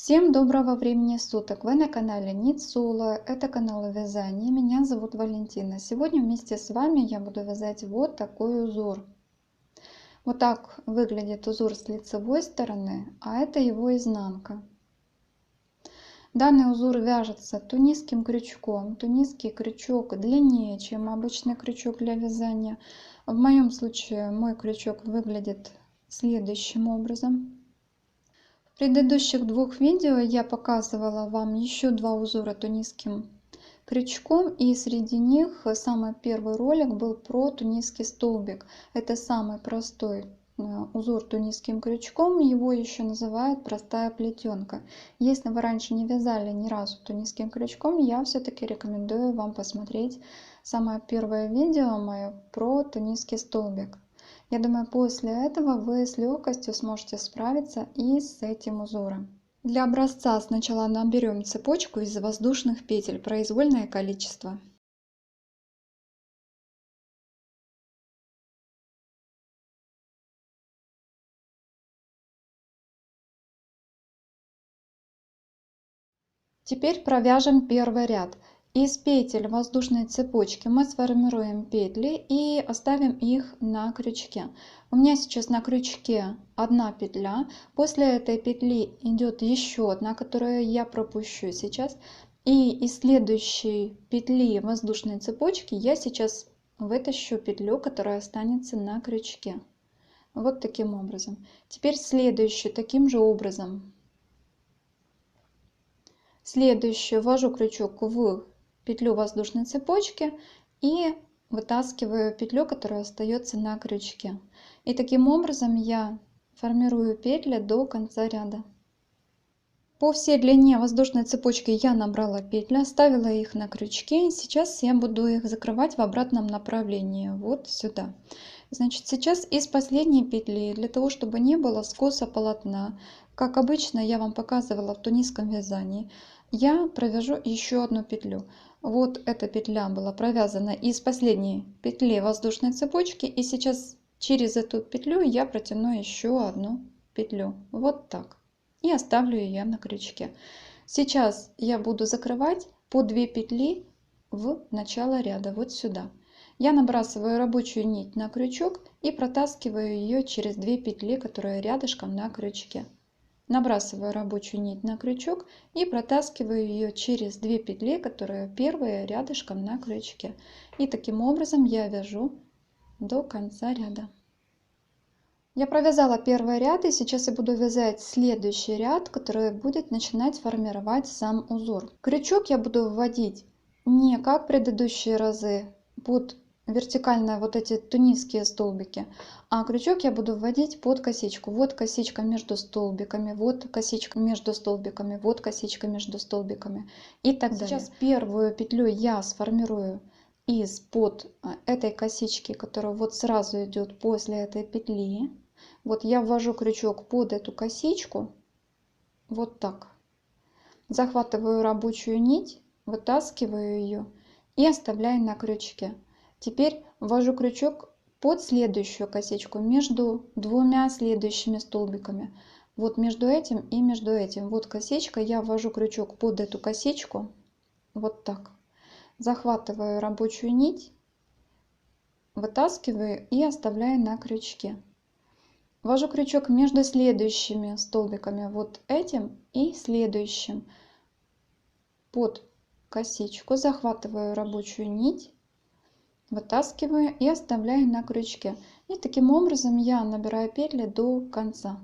Всем доброго времени суток! Вы на канале Ницула, это канал вязания. Меня зовут Валентина. Сегодня вместе с вами я буду вязать вот такой узор. Вот так выглядит узор с лицевой стороны, а это его изнанка. Данный узор вяжется тунисским крючком. Тунисский крючок длиннее, чем обычный крючок для вязания. В моем случае мой крючок выглядит следующим образом. В предыдущих двух видео я показывала вам еще два узора тунисским крючком, и среди них самый первый ролик был про тунисский столбик. Это самый простой узор тунисским крючком, его еще называют простая плетенка. Если вы раньше не вязали ни разу тунисским крючком, я все-таки рекомендую вам посмотреть самое первое видео мое про тунисский столбик. Я думаю, после этого вы с легкостью сможете справиться и с этим узором. Для образца сначала наберем цепочку из воздушных петель, произвольное количество. Теперь провяжем первый ряд. Из петель воздушной цепочки мы сформируем петли и оставим их на крючке. У меня сейчас на крючке одна петля. После этой петли идет еще одна, которую я пропущу сейчас. И из следующей петли воздушной цепочки я сейчас вытащу петлю, которая останется на крючке. Вот таким образом. Теперь следующую таким же образом. Следующую ввожу крючок в петлю воздушной цепочки и вытаскиваю петлю, которая остается на крючке. И таким образом я формирую петли до конца ряда. По всей длине воздушной цепочки я набрала петли, оставила их на крючке, и сейчас я буду их закрывать в обратном направлении, вот сюда. Значит, сейчас из последней петли, для того чтобы не было скоса полотна, как обычно я вам показывала в тунисском вязании, я провяжу еще одну петлю. Вот эта петля была провязана из последней петли воздушной цепочки, и сейчас через эту петлю я протяну еще одну петлю, вот так, и оставлю ее на крючке. Сейчас я буду закрывать по 2 петли в начало ряда, вот сюда. Я набрасываю рабочую нить на крючок и протаскиваю ее через 2 петли, которые рядышком на крючке. Набрасываю рабочую нить на крючок и протаскиваю ее через 2 петли, которые первые рядышком на крючке. И таким образом я вяжу до конца ряда. Я провязала первый ряд, и сейчас я буду вязать следующий ряд, который будет начинать формировать сам узор. Крючок я буду вводить не как предыдущие разы под вертикально вот эти тунисские столбики, а крючок я буду вводить под косичку. Вот косичка между столбиками, вот косичка между столбиками, вот косичка между столбиками и так далее. Сейчас первую петлю я сформирую из-под этой косички, которая вот сразу идет после этой петли. Вот я ввожу крючок под эту косичку, вот так. Захватываю рабочую нить, вытаскиваю ее и оставляю на крючке. Теперь ввожу крючок под следующую косичку между двумя следующими столбиками. Вот между этим и между этим. Вот косичка, я ввожу крючок под эту косичку, вот так. Захватываю рабочую нить, вытаскиваю и оставляю на крючке. Ввожу крючок между следующими столбиками, вот этим и следующим, под косичку, захватываю рабочую нить, вытаскиваю и оставляю на крючке. И таким образом я набираю петли до конца.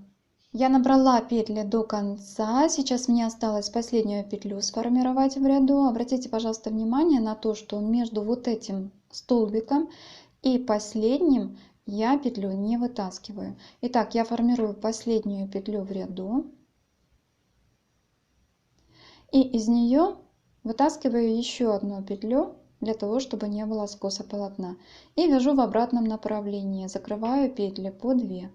Я набрала петли до конца, сейчас мне осталось последнюю петлю сформировать в ряду. Обратите, пожалуйста, внимание на то, что между вот этим столбиком и последним я петлю не вытаскиваю. Итак, я формирую последнюю петлю в ряду и из нее вытаскиваю еще одну петлю для того, чтобы не было скоса полотна, и вяжу в обратном направлении, закрываю петли по 2.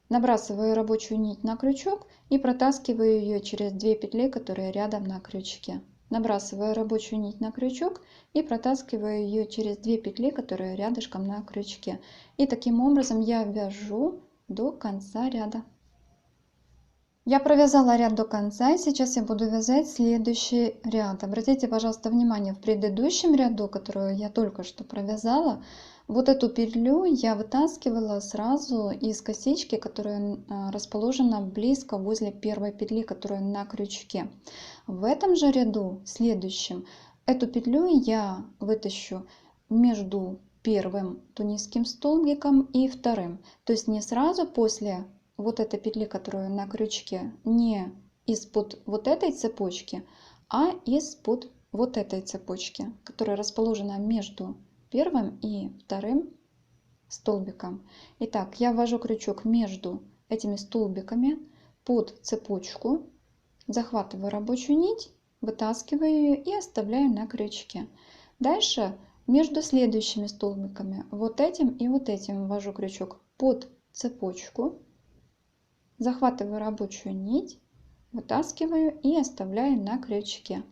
Набрасываю рабочую нить на крючок и протаскиваю ее через 2 петли, которые рядом на крючке. Набрасываю рабочую нить на крючок и протаскиваю ее через 2 петли, которые рядышком на крючке. И таким образом я вяжу до конца ряда. Я провязала ряд до конца, и сейчас я буду вязать следующий ряд. Обратите, пожалуйста, внимание, в предыдущем ряду, которую я только что провязала, вот эту петлю я вытаскивала сразу из косички, которая расположена близко возле первой петли, которая на крючке. В этом же ряду, следующем, эту петлю я вытащу между первым тунисским столбиком и вторым. То есть не сразу после вот этой петли, которая на крючке, не из-под вот этой цепочки, а из-под вот этой цепочки, которая расположена между первым и вторым столбиком. Итак, я ввожу крючок между этими столбиками под цепочку, захватываю рабочую нить, вытаскиваю ее и оставляю на крючке. Дальше между следующими столбиками, вот этим и вот этим, ввожу крючок под цепочку, захватываю рабочую нить, вытаскиваю и оставляю на крючке.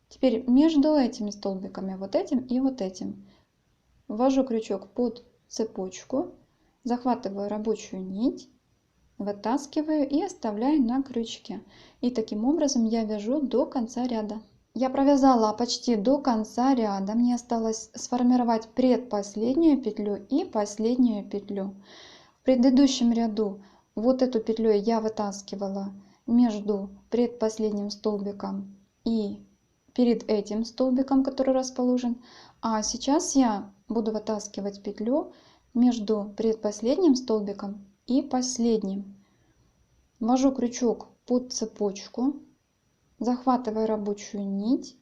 Теперь между этими столбиками, вот этим и вот этим, ввожу крючок под цепочку, захватываю рабочую нить, вытаскиваю и оставляю на крючке. И таким образом я вяжу до конца ряда. Я провязала почти до конца ряда. Мне осталось сформировать предпоследнюю петлю и последнюю петлю. В предыдущем ряду вот эту петлю я вытаскивала между предпоследним столбиком и перед этим столбиком, который расположен. А сейчас я буду вытаскивать петлю между предпоследним столбиком и последним. Ввожу крючок под цепочку, захватываю рабочую нить,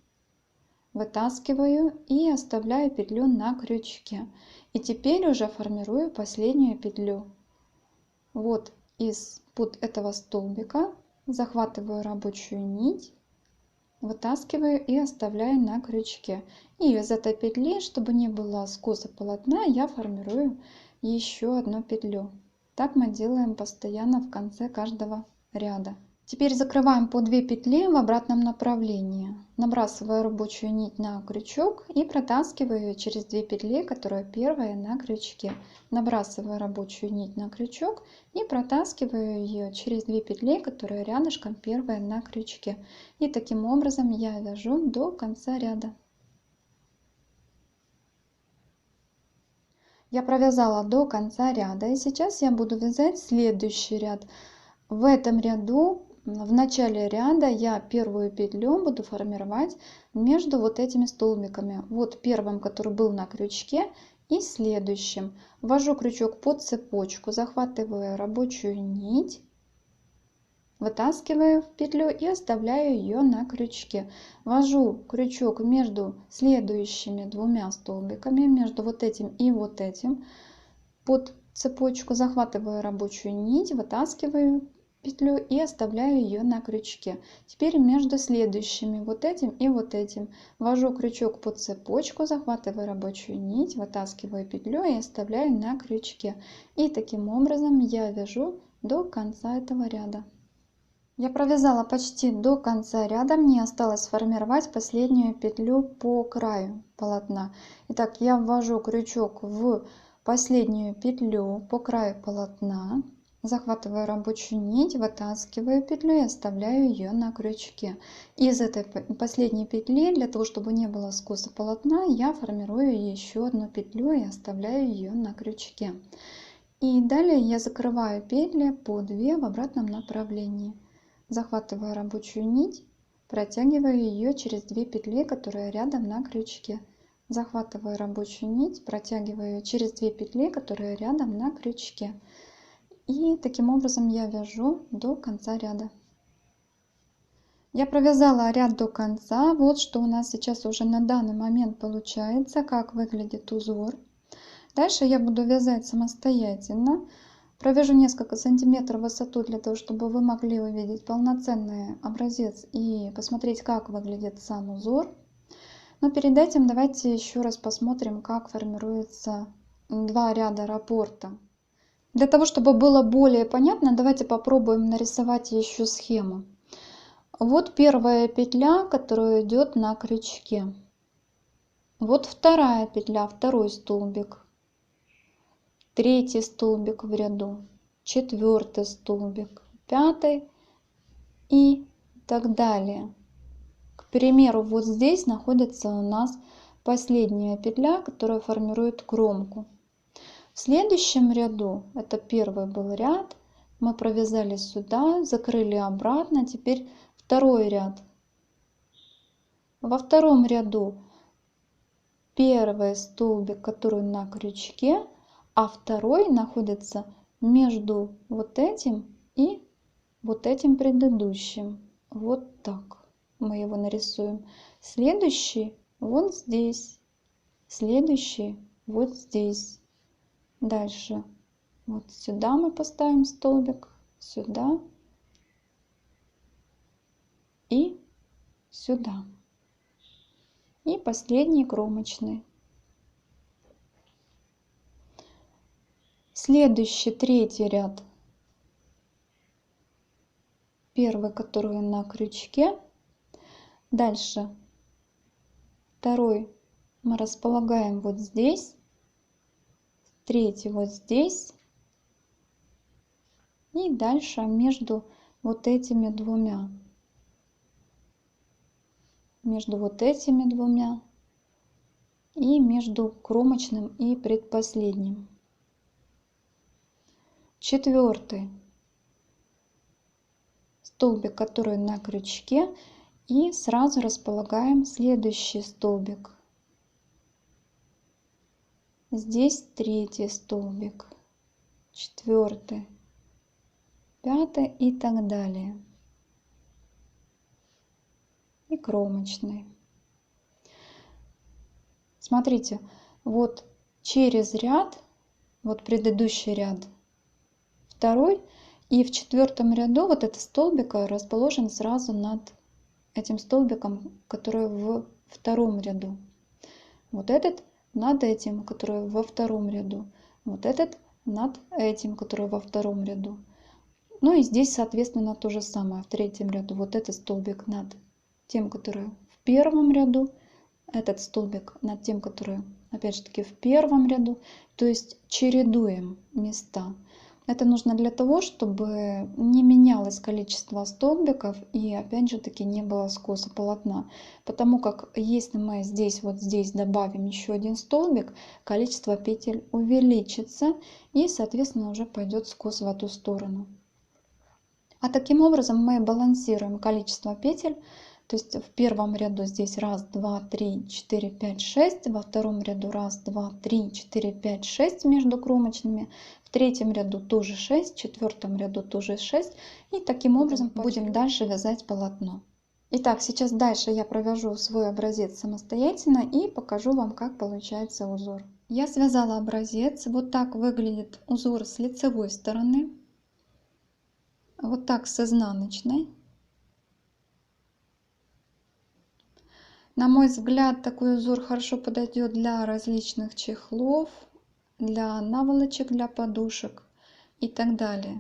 вытаскиваю и оставляю петлю на крючке. И теперь уже формирую последнюю петлю. Вот из-под этого столбика захватываю рабочую нить, вытаскиваю и оставляю на крючке. И из этой петли, чтобы не было скоса полотна, я формирую еще одну петлю. Так мы делаем постоянно в конце каждого ряда. Теперь закрываем по 2 петли в обратном направлении. Набрасываю рабочую нить на крючок и протаскиваю ее через 2 петли, которые первая на крючке. Набрасываю рабочую нить на крючок и протаскиваю ее через 2 петли, которые рядышком первая на крючке. И таким образом я вяжу до конца ряда. Я провязала до конца ряда, и сейчас я буду вязать следующий ряд. В этом ряду, в начале ряда, я первую петлю буду формировать между вот этими столбиками. Вот первым, который был на крючке, и следующим. Ввожу крючок под цепочку, захватываю рабочую нить, вытаскиваю в петлю и оставляю ее на крючке. Ввожу крючок между следующими двумя столбиками, между вот этим и вот этим, под цепочку, захватываю рабочую нить, вытаскиваю петлю и оставляю ее на крючке. Теперь между следующими вот этим и вот этим ввожу крючок под цепочку, захватываю рабочую нить, вытаскиваю петлю и оставляю на крючке. И таким образом я вяжу до конца этого ряда. Я провязала почти до конца ряда, мне осталось сформировать последнюю петлю по краю полотна. Итак, я ввожу крючок в последнюю петлю по краю полотна, захватываю рабочую нить, вытаскиваю петлю и оставляю ее на крючке. Из этой последней петли, для того чтобы не было скоса полотна, я формирую еще одну петлю и оставляю ее на крючке. И далее я закрываю петли по 2 в обратном направлении. Захватываю рабочую нить, протягиваю ее через 2 петли, которые рядом на крючке. Захватываю рабочую нить, протягиваю ее через 2 петли, которые рядом на крючке. И таким образом я вяжу до конца ряда. Я провязала ряд до конца. Вот что у нас сейчас уже на данный момент получается, как выглядит узор. Дальше я буду вязать самостоятельно. Провяжу несколько сантиметров в высоту для того, чтобы вы могли увидеть полноценный образец и посмотреть, как выглядит сам узор. Но перед этим давайте еще раз посмотрим, как формируется 2 ряда раппорта. Для того, чтобы было более понятно, давайте попробуем нарисовать еще схему. Вот первая петля, которая идет на крючке. Вот вторая петля, второй столбик. Третий столбик в ряду, четвертый столбик, пятый, и так далее. К примеру, вот здесь находится у нас последняя петля, которая формирует кромку. В следующем ряду, это первый был ряд, мы провязали сюда, закрыли обратно, теперь второй ряд. Во втором ряду первый столбик, который на крючке, а второй находится между вот этим и вот этим предыдущим. Вот так мы его нарисуем. Следующий вот здесь, следующий вот здесь. Дальше вот сюда мы поставим столбик, сюда и сюда. И последний кромочный. Следующий третий ряд. Первый, который на крючке. Дальше второй мы располагаем вот здесь. Третий вот здесь. И дальше между вот этими двумя. Между вот этими двумя. И между кромочным и предпоследним. Четвертый столбик, который на крючке, и сразу располагаем следующий столбик. Здесь третий столбик, четвертый, пятый и так далее. И кромочный. Смотрите, вот через ряд, вот предыдущий ряд, второй, и в четвертом ряду вот этот столбик расположен сразу над этим столбиком, который в втором ряду. Вот этот над этим, который во втором ряду. Вот этот над этим, который во втором ряду. Ну и здесь, соответственно, то же самое в третьем ряду. Вот этот столбик над тем, который в первом ряду. Этот столбик над тем, который, опять же таки, в первом ряду. То есть чередуем места. Это нужно для того, чтобы не менялось количество столбиков и опять же таки не было скоса полотна. Потому как если мы здесь вот здесь добавим еще один столбик, количество петель увеличится и соответственно уже пойдет скос в эту сторону. А таким образом мы балансируем количество петель. То есть в первом ряду здесь 1, 2, 3, 4, 5, 6. Во втором ряду 1, 2, 3, 4, 5, 6 между кромочными. В третьем ряду тоже 6. В четвертом ряду тоже 6. И таким образом будем дальше вязать полотно. Итак, сейчас дальше я провяжу свой образец самостоятельно и покажу вам, как получается узор. Я связала образец. Вот так выглядит узор с лицевой стороны. Вот так с изнаночной. На мой взгляд, такой узор хорошо подойдет для различных чехлов, для наволочек, для подушек и так далее.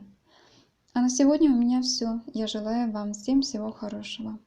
А на сегодня у меня все. Я желаю вам всем всего хорошего.